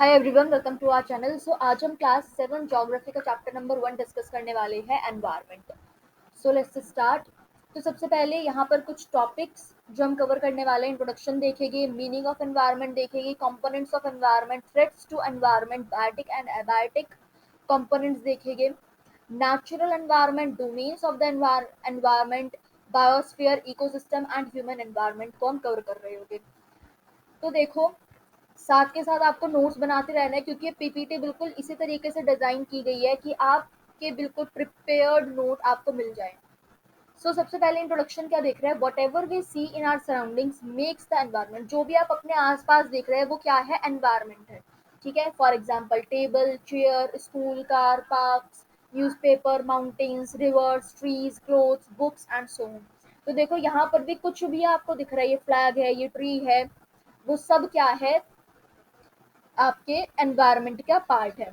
Hi everyone, welcome to our channel. So आज हम class 7 geography का चैप्टर नंबर 1 डिस्कस करने वाले हैं, एनवायरनमेंट। So let's start. तो सबसे पहले यहाँ पर कुछ टॉपिक्स जो हम कवर करने वाले हैं, इंट्रोडक्शन देखेंगे, मीनिंग ऑफ एनवायरनमेंट देखेंगे, components of environment, threats to environment, biotic and abiotic components देखेंगे, natural environment, domains of the environment, biosphere, ecosystem and human environment को हम कवर कर रहे होंगे। तो देखो, साथ के साथ आपको नोट्स बनाते रहना है, क्योंकि ये पीपीटी बिल्कुल इसी तरीके से डिजाइन की गई है कि आपके बिल्कुल प्रिपेयर्ड नोट आपको मिल जाए। सो सबसे पहले इंट्रोडक्शन क्या देख रहे हैं, whatever we see in our surroundings makes the environment. जो भी आप अपने आसपास देख रहे हैं वो क्या है, एनवायरमेंट है। ठीक है, for example table, chair, school, car, parks, newspaper, mountains, reverse, trees, clothes, books and so on. तो देखो यहाँ पर भी कुछ भी आपको दिख रहा है, ये फ्लैग है, ये ट्री है, वो सब क्या है, आपके एनवायरनमेंट का पार्ट है।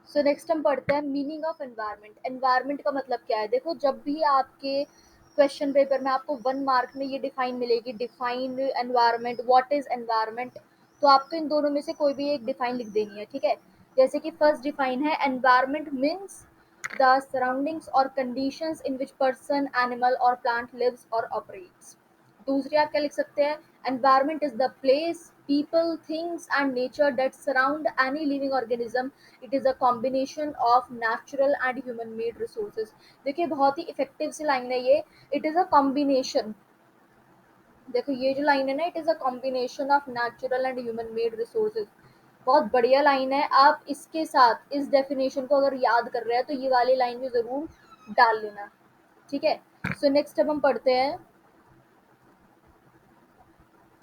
सो नेक्स्ट हम पढ़ते हैं मीनिंग ऑफ एनवायरनमेंट। एनवायरनमेंट का मतलब क्या है। देखो, जब भी आपके क्वेश्चन पेपर में आपको 1 मार्क में ये डिफाइन मिलेगी, define environment, what is environment, तो आपको इन दोनों में से कोई भी एक डिफाइन लिख देनी है। ठीक है, जैसे कि फर्स्ट डिफाइन है, एनवायरनमेंट मीन्स द सराउंडिंग्स और conditions in which person, animal और प्लांट लिव्स और ऑपरेट्स। दूसरी आप क्या लिख सकते हैं, environment is the place, people, things and nature that surround any living organism. It is a combination of natural and human made resources. देखिए, बहुत ही इफेक्टिव सी लाइन है ये, इट इज अ कॉम्बिनेशन। देखो ये जो लाइन है ना, it is a combination of natural and human made resources, बहुत बढ़िया लाइन है। आप इसके साथ इस डेफिनेशन को अगर याद कर रहे हैं तो ये वाली लाइन भी जरूर डाल लेना। ठीक है, सो नेक्स्ट अब हम पढ़ते हैं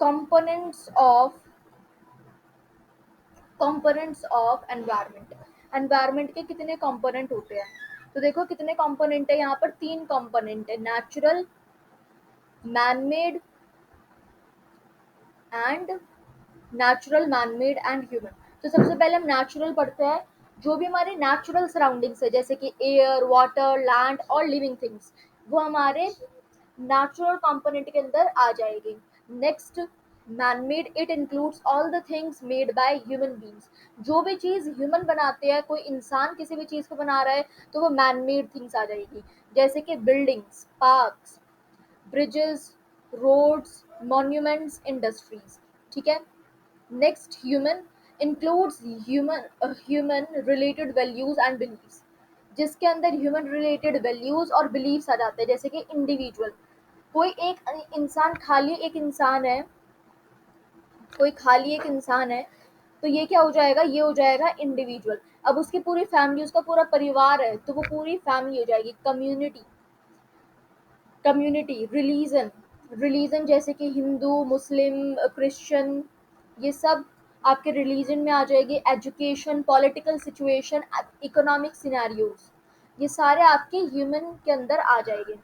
कंपोनेंट्स ऑफ एनवायरनमेंट। एनवायरनमेंट के कितने कंपोनेंट होते हैं, तो देखो कितने कंपोनेंट है यहाँ पर, 3 कंपोनेंट है, natural, manmade and manmade and human. तो सबसे पहले हम नेचुरल पढ़ते हैं। जो भी हमारे नेचुरल सराउंडिंग्स है, जैसे कि एयर, वाटर, लैंड और लिविंग थिंग्स, वो हमारे नेचुरल कंपोनेंट के अंदर आ जाएगी। Next, manmade, it includes all the things made by human beings. जो भी चीज ह्यूमन बनाते हैं, कोई इंसान किसी भी चीज को बना रहा है तो वो मैनमेड थिंग्स आ जाएगी, जैसे कि buildings, parks, bridges, roads, monuments, industries. ठीक है, next, human includes human related values and beliefs, जिसके अंदर ह्यूमन रिलेटेड वैल्यूज और बिलीव्स आ जाते हैं, जैसे कि इंडिविजुअल। कोई एक इंसान, खाली एक इंसान है, कोई खाली एक इंसान है, तो ये क्या हो जाएगा, ये हो जाएगा इंडिविजुअल। अब उसकी पूरी फैमिली, उसका पूरा परिवार है, तो वो पूरी फैमिली हो जाएगी कम्युनिटी। रिलीजन, जैसे कि हिंदू, मुस्लिम, क्रिश्चियन, ये सब आपके रिलीजन में आ जाएगी। Education, political situation, economic scenarios, ये सारे आपके ह्यूमन के अंदर आ जाएंगे।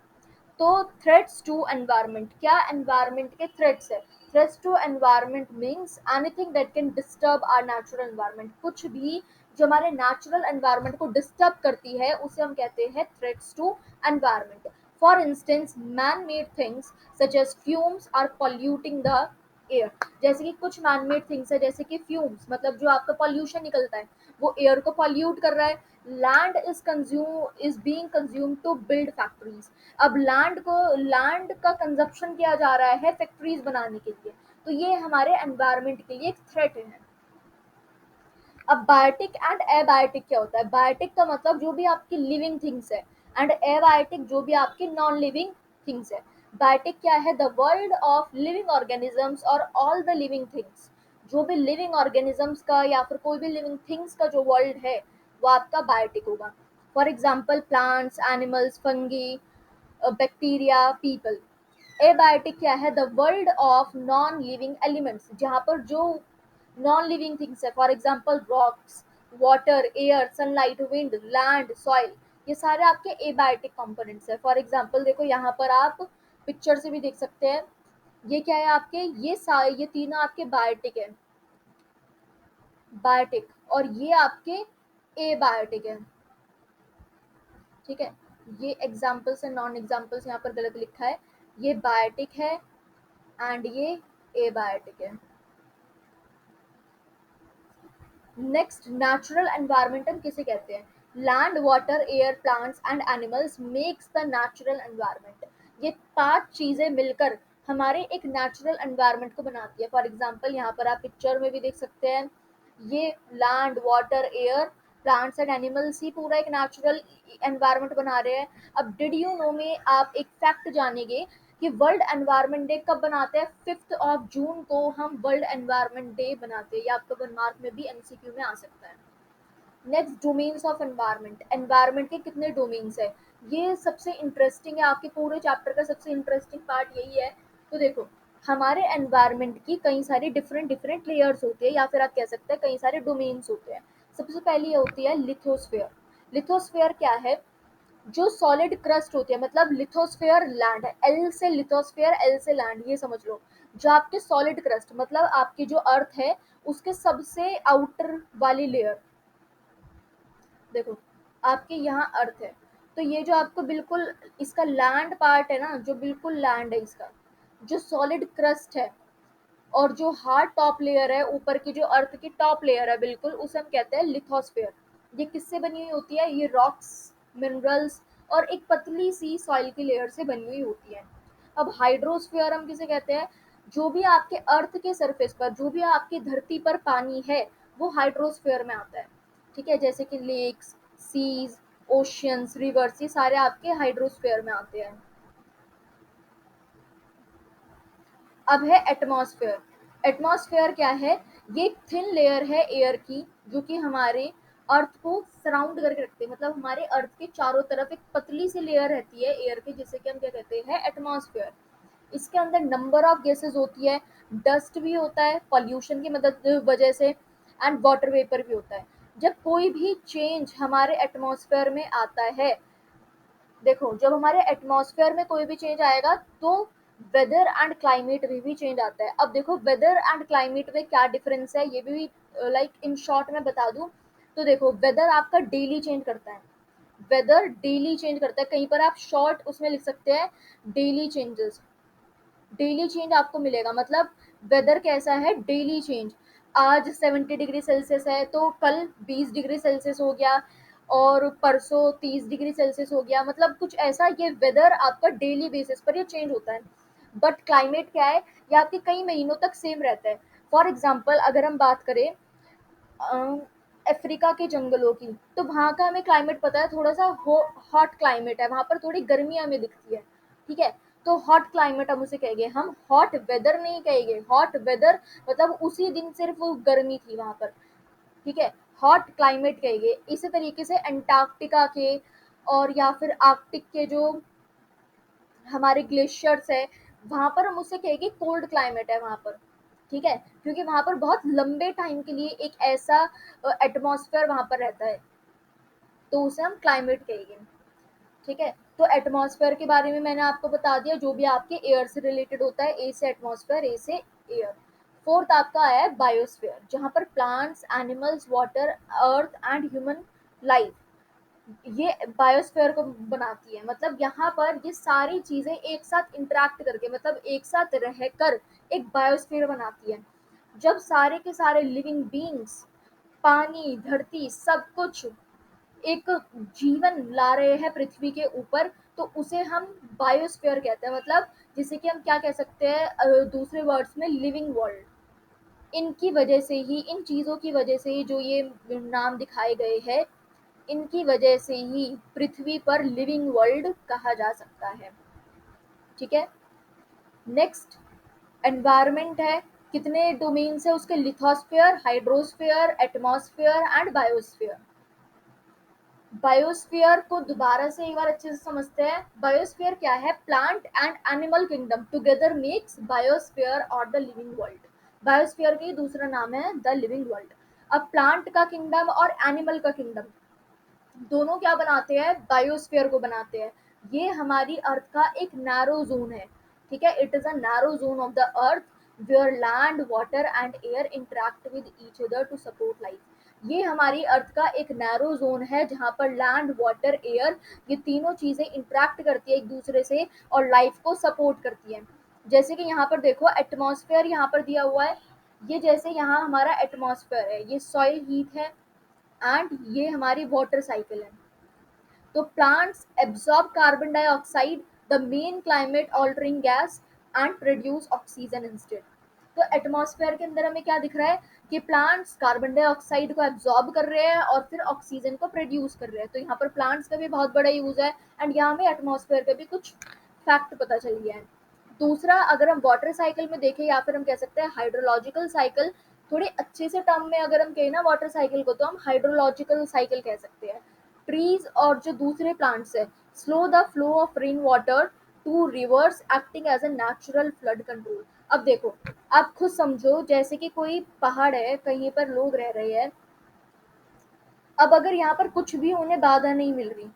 तो थ्रेट्स टू एनवायरनमेंट, क्या एनवायरनमेंट के थ्रेट्स है। Threats to environment means anything that can disturb our natural environment. कुछ भी जो हमारे नेचुरल एनवायरनमेंट को डिस्टर्ब करती है, उसे हम कहते हैं threats to environment. For instance, man made things such as fumes are polluting the air. जैसे कि कुछ मैन मेड थिंग्स है, जैसे कि फ्यूम्स, मतलब जो आपका पॉल्यूशन निकलता है, वो एयर को पॉल्यूट कर रहा है। Land is being consume to build factories. अब लैंड का कंजप्शन किया जा रहा है फैक्ट्रीज बनाने के लिए, तो ये हमारे एनवायरनमेंट के लिए एक थ्रेट है। अब बायोटिक एंड एबायोटिक क्या होता है। बायोटिक का मतलब जो भी आपकी लिविंग थिंग्स है, एंड एबायोटिक जो भी आपकी नॉन लिविंग थिंग्स है। बायोटिक क्या है, the world of living organisms और ऑल द लिविंग थिंग्स। जो भी लिविंग ऑर्गेनिजम्स का या फिर कोई भी लिविंग थिंग्स का जो वर्ल्ड है, वो आपका बायोटिक होगा। For example plants, animals, fungi, bacteria, people. Abiotic क्या है, the world of non living elements, जहाँ पर जो नॉन लिविंग थिंग्स है, for example rocks, water, air, sunlight, wind, land, soil, ये सारे आपके एबायोटिक कंपोनेंट्स है। फॉर एग्जाम्पल देखो यहाँ पर आप पिक्चर से भी देख सकते हैं, ये क्या है आपके, ये तीनों आपके बायोटिक है, बायोटिक, और ये आपके एबायोटिक है। ठीक है, ये एग्जाम्पल्स है, नॉन एग्जाम्पल्स यहाँ पर गलत लिखा है, ये बायोटिक है एंड ये एबायोटिक है। नेक्स्ट, नेचुरल एनवायरनमेंट हम किसे कहते हैं? Land, water, air, plants and animals makes the natural environment. ये 5 चीजें मिलकर हमारे एक नेचुरल एनवायरनमेंट को बनाती है। फॉर एग्जाम्पल यहाँ पर आप पिक्चर में भी देख सकते हैं, ये land, water, air, plants and animals ही पूरा एक नेचुरल एनवायरनमेंट बना रहे हैं। अब डिड यू नो में आप एक फैक्ट जानेंगे कि वर्ल्ड एनवायरनमेंट डे कब बनाते हैं? 5 जून को हम वर्ल्ड एनवायरनमेंट डे बनाते हैं। ये आपका 1 मार्क में भी एमसीक्यू में आ सकता है। Next, domains of environment. Environment के कितने डोमेन्स है? ये सबसे इंटरेस्टिंग है, आपके पूरे चैप्टर का सबसे इंटरेस्टिंग पार्ट यही है। तो देखो, हमारे एनवायरनमेंट की कई सारी डिफरेंट डिफरेंट लेयर्स होती है, या फिर आप कह सकते हैं कई सारे डोमेन्स होते हैं। सबसे पहली ये होती है लिथोस्फेयर। लिथोस्फेयर क्या है? जो सॉलिड क्रस्ट होती है, मतलब लिथोस्फेयर लैंड है, एल से लिथोस्फेयर, एल से लैंड, ये समझ लो। जो आपके सॉलिड क्रस्ट, मतलब आपकी जो अर्थ है उसके सबसे आउटर वाली लेयर, देखो आपके यहाँ अर्थ है, तो ये जो आपको बिल्कुल इसका लैंड पार्ट है ना, जो बिल्कुल लैंड है इसका, जो सॉलिड क्रस्ट है, और जो हार्ड टॉप लेयर है, ऊपर की जो अर्थ की टॉप लेयर है बिल्कुल, उसे हम कहते हैं लिथोस्फेयर। ये किससे बनी हुई होती है? ये रॉक्स, मिनरल्स और एक पतली सी सॉइल की लेयर से बनी हुई होती है। अब हाइड्रोस्फेयर हम किसे कहते हैं? जो भी आपके अर्थ के सरफेस पर, जो भी आपकी धरती पर पानी है, वो हाइड्रोस्फेयर में आता है। ठीक है, जैसे कि लेक्स, सीज, ओशियंस, रिवर्स, ये सारे आपके हाइड्रोस्फेयर में आते हैं। अब है एटमॉस्फेयर। एटमॉस्फेयर क्या है? ये एक थिन लेयर है एयर की, जो कि हमारे अर्थ को सराउंड करके रखते हैं, मतलब हमारे अर्थ के चारों तरफ एक पतली सी लेयर रहती है एयर की, जिसे कि हम क्या कहते हैं? एटमॉस्फेयर। इसके अंदर नंबर ऑफ गैसेस होती है, डस्ट भी होता है पॉल्यूशन की मदद वजह से, एंड वाटर वेपर भी होता है। जब कोई भी चेंज हमारे एटमॉस्फेयर में आता है, देखो जब हमारे एटमॉस्फेयर में कोई भी चेंज आएगा तो वेदर एंड क्लाइमेट में भी चेंज आता है। अब देखो वेदर एंड क्लाइमेट में क्या डिफरेंस है, ये भी लाइक इन शॉर्ट में बता दूं तो देखो, वेदर आपका डेली चेंज करता है, वेदर डेली चेंज करता है। कहीं पर आप शॉर्ट उसमें लिख सकते हैं डेली चेंजेस, डेली चेंज आपको मिलेगा, मतलब वेदर कैसा है? Daily change. आज 70 डिग्री सेल्सियस है तो कल 20 डिग्री सेल्सियस हो गया, और परसों 30 डिग्री सेल्सियस हो गया, मतलब कुछ ऐसा। ये वेदर आपका डेली बेसिस पर ये चेंज होता है। बट क्लाइमेट क्या है? ये आपके कई महीनों तक सेम रहता है। फॉर एग्जाम्पल अगर हम बात करें अफ्रीका के जंगलों की, तो वहाँ का हमें क्लाइमेट पता है, थोड़ा सा हॉट क्लाइमेट है, वहाँ पर थोड़ी गर्मी हमें दिखती है। ठीक है, तो हॉट क्लाइमेट हम उसे कहेंगे, हम हॉट वेदर नहीं कहेंगे। हॉट वेदर मतलब उसी दिन सिर्फ वो गर्मी थी वहाँ पर। ठीक है, हॉट क्लाइमेट कहेंगे। इसी तरीके से अंटार्कटिका के और या फिर आर्कटिक के जो हमारे ग्लेशियर्स है, वहाँ पर हम उसे कहेंगे कोल्ड क्लाइमेट है वहाँ पर। ठीक है, क्योंकि वहाँ पर बहुत लंबे टाइम के लिए एक ऐसा एटमॉस्फेयर वहाँ पर रहता है, तो उसे हम क्लाइमेट कहेंगे। ठीक है, तो एटमॉस्फेयर के बारे में मैंने आपको बता दिया, जो भी आपके एयर से रिलेटेड होता है, ए से एटमॉस्फेयर, ए से एयर। फोर्थ आपका आया है बायोस्फेयर, जहाँ पर plants, animals, water, earth and human life, ये बायोस्फीयर को बनाती है। मतलब यहाँ पर ये सारी चीजें एक साथ इंटरेक्ट करके, मतलब एक साथ रहकर एक बायोस्फीयर बनाती है। जब सारे के सारे लिविंग बींग्स, पानी, धरती, सब कुछ एक जीवन ला रहे हैं पृथ्वी के ऊपर, तो उसे हम बायोस्फीयर कहते हैं। मतलब जिसे कि हम क्या कह सकते हैं दूसरे वर्ड्स में, लिविंग वर्ल्ड। इनकी वजह से ही, इन चीज़ों की वजह से ही जो ये नाम दिखाए गए हैं, इनकी वजह से ही पृथ्वी पर लिविंग वर्ल्ड कहा जा सकता है। ठीक है, नेक्स्ट एनवायरमेंट है। कितने डोमेन्स है उसके? Lithosphere, hydrosphere, atmosphere and biosphere. Biosphere को दोबारा से एक बार अच्छे से समझते हैं। बायोस्फीयर क्या है? Plant and animal kingdom together makes biosphere और द लिविंग वर्ल्ड। बायोस्फीयर का दूसरा नाम है द लिविंग वर्ल्ड। अब प्लांट का किंगडम और एनिमल का किंगडम दोनों क्या बनाते हैं? बायोस्फीयर को बनाते हैं। ये हमारी अर्थ का एक नैरो जोन है। ठीक है, it is a narrow zone of the earth where land, water and air interact with each other to support life. ये हमारी अर्थ का एक नैरो जोन है जहाँ पर लैंड, वाटर, एयर, ये तीनों चीजें इंटरेक्ट करती है एक दूसरे से और लाइफ को सपोर्ट करती है। जैसे कि यहाँ पर देखो एटमॉस्फेयर यहाँ पर दिया हुआ है, ये जैसे यहाँ हमारा एटमॉस्फेयर है, ये सॉइल हीट है एंड ये हमारी वाटर साइकिल है। तो plants absorb carbon dioxide, the main climate altering gas, and produce oxygen instead. तो एटमॉस्फेयर के अंदर हमें क्या दिख रहा है कि प्लांट्स कार्बन डाइऑक्साइड को एब्जॉर्ब कर रहे हैं और फिर ऑक्सीजन को प्रोड्यूस कर रहे हैं। तो यहाँ पर प्लांट्स का भी बहुत बड़ा यूज है एंड यहाँ हमें एटमॉस्फेयर का भी कुछ फैक्ट पता चल गया है। दूसरा, अगर हम वाटर साइकिल में देखें या फिर हम कह सकते हैं हाइड्रोलॉजिकल साइकिल, थोड़े अच्छे से टर्म में अगर हम कहें ना वाटर साइकिल को, तो हम हाइड्रोलॉजिकल साइकिल कह सकते हैं। ट्रीज और जो दूसरे प्लांट्स है slow the flow of rain water to rivers acting as a natural flood control. अब देखो, आप खुद समझो, जैसे कि कोई पहाड़ है, कहीं पर लोग रह रहे हैं, अब अगर यहाँ पर कुछ भी उन्हें बाधा नहीं मिल रही,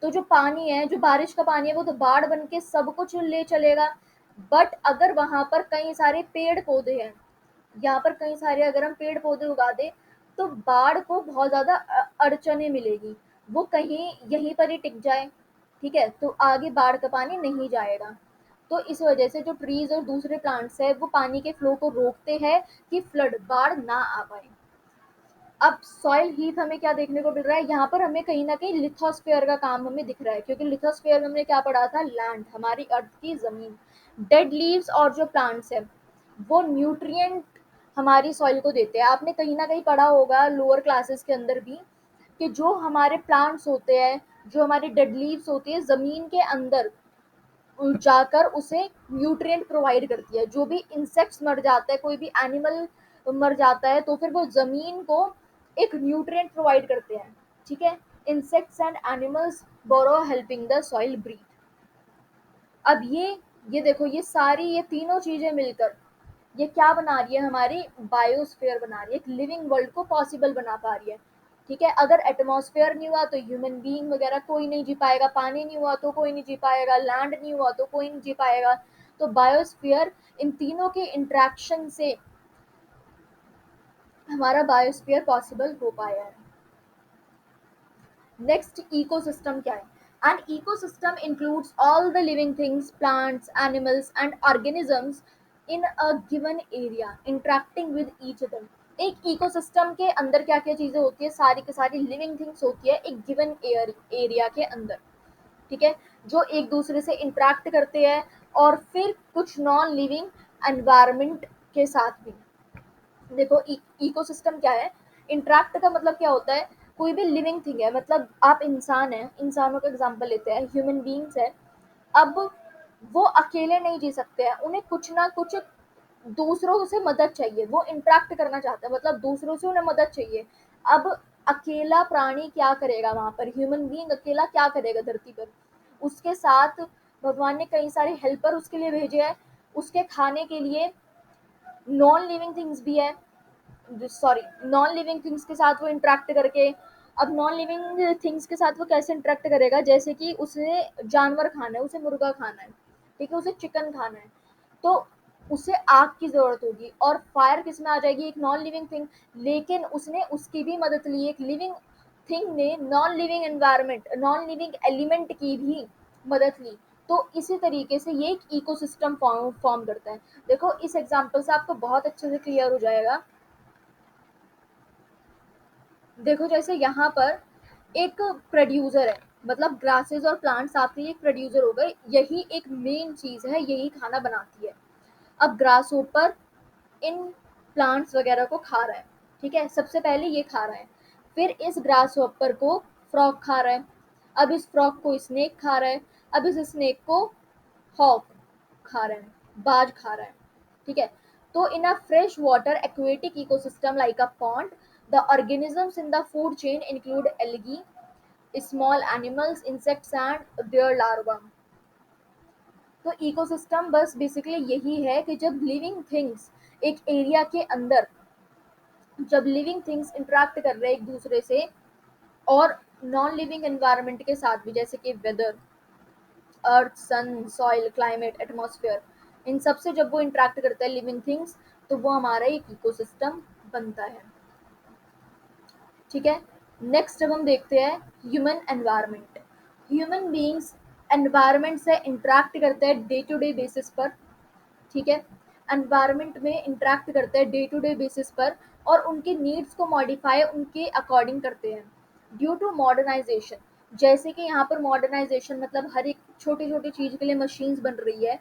तो जो पानी है, जो बारिश का पानी है, वो तो बाढ़ बन के सब कुछ ले चलेगा। बट अगर वहां पर कई सारे पेड़ पौधे हैं, यहाँ पर कई सारे अगर हम पेड़ पौधे उगा दें, तो बाढ़ को बहुत ज्यादा अड़चने मिलेगी, वो कहीं यहीं पर ही टिक जाए। ठीक है, तो आगे बाढ़ का पानी नहीं जाएगा। तो इस वजह से जो ट्रीज और दूसरे प्लांट्स है वो पानी के फ्लो को रोकते हैं कि फ्लड, बाढ़ ना आ पाए। अब सॉइल हीट हमें क्या देखने को मिल रहा है, यहाँ पर हमें कहीं ना कहीं लिथोस्फेयर का काम हमें दिख रहा है, क्योंकि लिथोस्फेयर में हमने क्या पढ़ा था, लैंड, हमारी अर्थ की जमीन। डेड लीव्स और जो प्लांट्स है वो न्यूट्रिएंट हमारी सॉइल को देते हैं। आपने कहीं ना कहीं पढ़ा होगा लोअर क्लासेस के अंदर भी कि जो हमारे प्लांट्स होते हैं, जो हमारी डेड लीव्स होती है, जमीन के अंदर जाकर उसे न्यूट्रिएंट प्रोवाइड करती है। जो भी इंसेक्ट्स मर जाता है, कोई भी एनिमल मर जाता है, तो फिर वो जमीन को एक न्यूट्रिएंट प्रोवाइड करते हैं। ठीक है, insects and animals burrow helping the soil breathe. अब ये देखो, ये सारी, ये तीनों चीजें मिलकर ये क्या बना रही है, हमारी बायोस्फीयर बना रही है, एक लिविंग वर्ल्ड को पॉसिबल बना पा रही है। ठीक है, अगर एटमॉस्फेयर नहीं हुआ तो ह्यूमन बीइंग वगैरह कोई नहीं जी पाएगा, पानी नहीं हुआ तो कोई नहीं जी पाएगा, लैंड नहीं हुआ तो कोई नहीं जी पाएगा। तो बायोस्फीयर, इन तीनों के इंट्रैक्शन से हमारा बायोस्फीयर पॉसिबल हो पाया है। नेक्स्ट, इकोसिस्टम क्या है? An ecosystem includes all the living things, plants, animals and organisms in a given area interacting with each other. एक इकोसिस्टम के अंदर क्या क्या चीजें होती है, सारी की सारी लिविंग थिंग्स होती है एक गिवन एरिया के अंदर। ठीक है, जो एक दूसरे से इंटरेक्ट करते हैं और फिर कुछ नॉन लिविंग एनवायरमेंट के साथ भी। देखो, इकोसिस्टम क्या है, इंटरेक्ट का मतलब क्या होता है, कोई भी लिविंग थिंग है, मतलब आप इंसान है, इंसानों का एग्जांपल लेते हैं, ह्यूमन बीइंग्स है। अब वो अकेले नहीं जी सकते हैं, उन्हें कुछ ना कुछ दूसरों से मदद चाहिए, वो इंटरेक्ट करना चाहते हैं, मतलब दूसरों से उन्हें मदद चाहिए। अब अकेला प्राणी क्या करेगा, वहां पर ह्यूमन बीइंग अकेला क्या करेगा धरती पर? उसके साथ भगवान ने कई सारे हेल्पर उसके लिए भेजे हैं, उसके खाने के लिए नॉन लिविंग थिंग्स भी है, सॉरी, नॉन लिविंग थिंग्स के साथ वो इंटरेक्ट करके। अब नॉन लिविंग थिंग्स के साथ वो कैसे इंटरेक्ट करेगा, जैसे कि उसे जानवर खाना है, उसे मुर्गा खाना है, ठीक है, उसे चिकन खाना है, तो उसे आग की जरूरत होगी, और फायर किस में आ जाएगी, एक नॉन लिविंग थिंग। लेकिन उसने उसकी भी मदद ली, एक लिविंग थिंग ने non living environment, non living element की भी मदद ली। तो इसी तरीके से ये एक इकोसिस्टम फॉर्म करता है। देखो, इस एग्जांपल से आपको बहुत अच्छे से क्लियर हो जाएगा। देखो, जैसे यहाँ पर एक प्रोड्यूसर है, मतलब ग्रासेस और प्लांट्स आपके लिए एक प्रोड्यूसर हो गए, यही एक मेन चीज है, यही खाना बनाती है। अब ग्रास ऊपर इन प्लांट्स वगैरह को खा रहा है, ठीक है, सबसे पहले ये खा रहा है, फिर इस ग्रास हॉपर को फ्रॉग खा रहा है, अब इस फ्रॉग को स्नेक खा रहा है, अब इस स्नेक को हॉक खा रहा है, बाज खा रहा है। ठीक है, तो in a fresh water aquatic ecosystem like a pond, the organisms in the food chain include algae, small animals, insects and their larvae। तो इकोसिस्टम बस बेसिकली यही है कि जब लिविंग थिंग्स एक एरिया के अंदर, जब लिविंग थिंग्स इंटरेक्ट कर रहे हैं एक दूसरे से, और नॉन लिविंग एनवायरनमेंट के साथ भी, जैसे कि वेदर, अर्थ, सन, सॉइल, क्लाइमेट, एटमॉस्फेयर, इन सब से जब वो इंटरेक्ट करता है लिविंग थिंग्स, तो वो हमारा एक इकोसिस्टम बनता है। ठीक है, नेक्स्ट जब हम देखते हैं human environment. Human beings environment से इंटरेक्ट करते हैं डे टू डे बेसिस पर। ठीक है, एनवायरनमेंट में इंटरेक्ट करते हैं डे टू डे बेसिस पर और उनके नीड्स को मॉडिफाई उनके अकॉर्डिंग करते हैं ड्यू टू मॉडर्नाइजेशन। जैसे कि यहाँ पर मॉडर्नाइजेशन मतलब हर एक छोटी छोटी चीज के लिए मशीन्स बन रही है,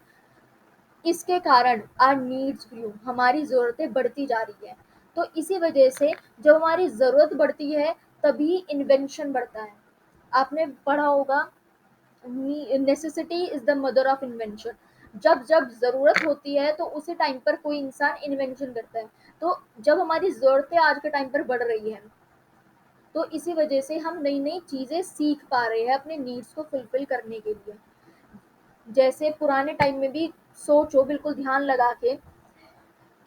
इसके कारण आर नीड्स ग्रू, हमारी ज़रूरतें बढ़ती जा रही है। तो इसी वजह से जब हमारी ज़रूरत बढ़ती है तभी इन्वेंशन बढ़ता है। आपने पढ़ा होगा necessity is the mother of invention. जब जब ज़रूरत होती है तो उसी टाइम पर कोई इंसान इन्वेंशन करता है। तो जब हमारी ज़रूरतें आज के टाइम पर बढ़ रही हैं तो इसी वजह से हम नई नई चीज़ें सीख पा रहे हैं अपने नीड्स को फुलफिल करने के लिए। जैसे पुराने टाइम में भी सोचो बिल्कुल ध्यान लगा के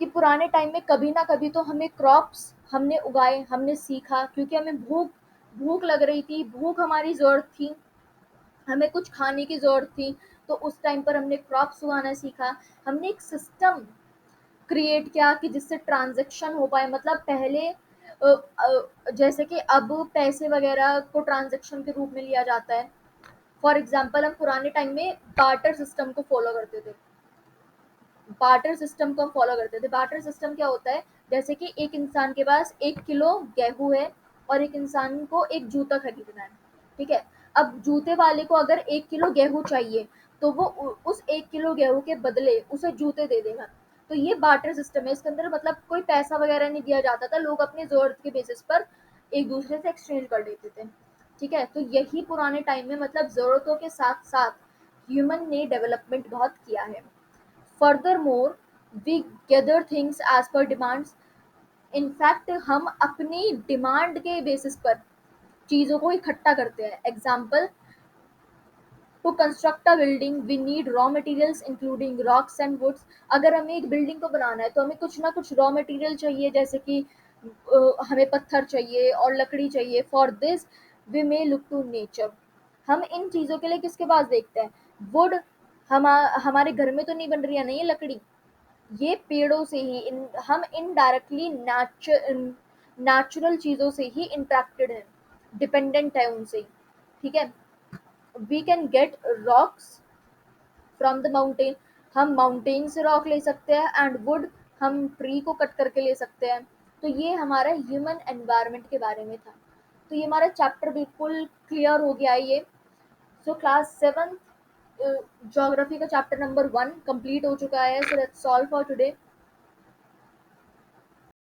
कि पुराने टाइम में कभी ना कभी तो हमें क्रॉप्स हमने उगाए, हमने सीखा क्योंकि हमें भूख भूख लग रही थी, भूख हमारी ज़रूरत थी, हमें कुछ खाने की ज़रूरत थी। तो उस टाइम पर हमने क्रॉप्स उगाना सीखा। हमने एक सिस्टम क्रिएट किया कि जिससे ट्रांजैक्शन हो पाए। मतलब पहले जैसे कि अब पैसे वगैरह को ट्रांजैक्शन के रूप में लिया जाता है। फॉर एग्जांपल हम पुराने टाइम में बार्टर सिस्टम को फॉलो करते थे। बार्टर सिस्टम क्या होता है? जैसे कि एक इंसान के पास 1 किलो गेहूं है और एक इंसान को एक जूता खरीदना है, ठीक है। अब जूते वाले को अगर 1 किलो गेहूं चाहिए तो वो उस 1 किलो गेहूं के बदले उसे जूते दे देगा। तो ये बार्टर सिस्टम है। इसके अंदर मतलब कोई पैसा वगैरह नहीं दिया जाता था, लोग अपनी जरूरत के बेसिस पर एक दूसरे से एक्सचेंज कर लेते थे, ठीक है। तो यही पुराने टाइम में मतलब जरूरतों के साथ साथ ह्यूमन ने डेवलपमेंट बहुत किया है। Furthermore, we gather things as per demands. In fact हम अपनी डिमांड के बेसिस पर चीज़ों को इकट्ठा करते हैं। Example, to construct a building we need raw materials including rocks and woods. अगर हमें एक बिल्डिंग को बनाना है तो हमें कुछ ना कुछ रॉ मटेरियल चाहिए, जैसे कि हमें पत्थर चाहिए और लकड़ी चाहिए। For this we may look to nature. हम इन चीज़ों के लिए किसके पास देखते हैं? वुड हमारे घर में तो नहीं बन रही है ना ये लकड़ी, ये पेड़ों से ही हम इनडायरेक्टली नेचुरल चीज़ों से ही इंटरेक्टेड है, डिपेंडेंट है उनसे ही, ठीक है। We can get rocks from the mountain. हम माउंटेन से रॉक ले सकते हैं एंड वुड हम ट्री को कट करके ले सकते हैं। तो ये हमारा ह्यूमन एनवायरनमेंट के बारे में था। तो ये हमारा चैप्टर बिल्कुल क्लियर हो गया है ये। सो क्लास 7 ज्योग्राफी का चैप्टर नंबर 1 कंप्लीट हो चुका है। So let's solve for today.